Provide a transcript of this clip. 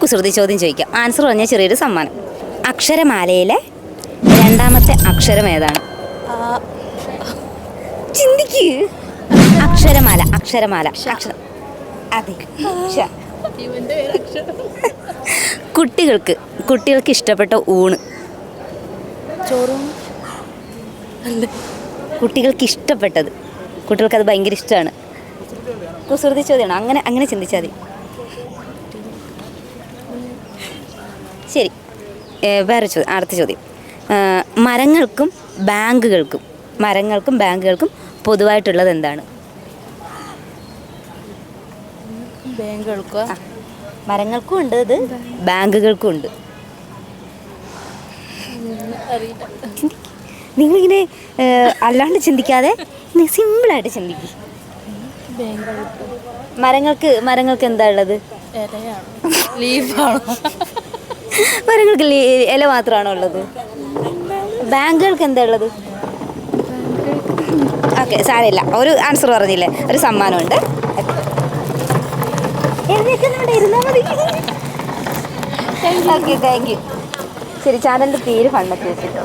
കുസൃതി ചോദ്യം ചോദിക്കാം. ആൻസർ പറഞ്ഞാൽ ചെറിയൊരു സമ്മാനം. അക്ഷരമാലയിലെ രണ്ടാമത്തെ അക്ഷരം ഏതാണ്? ചിന്തിക്ക്. അക്ഷരമാല, അക്ഷരമാല, അക്ഷരം. അതെ. കുട്ടികൾക്ക് ഇഷ്ടപ്പെട്ട ഊണ്. ചോറും കുട്ടികൾക്ക് ഇഷ്ടപ്പെട്ടത്, കുട്ടികൾക്ക് അത് ഭയങ്കര ഇഷ്ടമാണ്. കുസൃതി ചോദ്യമാണ്. അങ്ങനെ ചിന്തിച്ചാൽ മതി. ശരി, വേറെ ചോദ്യം. അടുത്ത ചോദ്യം. മരങ്ങൾക്കും ബാങ്കുകൾക്കും പൊതുവായിട്ടുള്ളത് എന്താണ്? മരങ്ങൾക്കും ഉണ്ട് ഇത്, ബാങ്കുകൾക്കും ഉണ്ട്. നിങ്ങളിങ്ങനെ അല്ലാണ്ട് ചിന്തിക്കാതെ സിമ്പിളായിട്ട് ചിന്തിക്കും. മരങ്ങൾക്ക് എന്താ ഉള്ളത്? മരങ്ങൾക്ക് ഇല മാത്രമാണോ ഉള്ളത്? ബാങ്കുകൾക്ക് എന്താ ഉള്ളത്? ഓക്കെ, സാരമില്ല. ഒരു ആൻസർ പറഞ്ഞില്ലേ, ഒരു സമ്മാനമുണ്ട്. Okay, thank you. ശരി, ചാനലിൻ്റെ പേര് ഫണ്ണൊക്കെ വെച്ചിട്ടോ.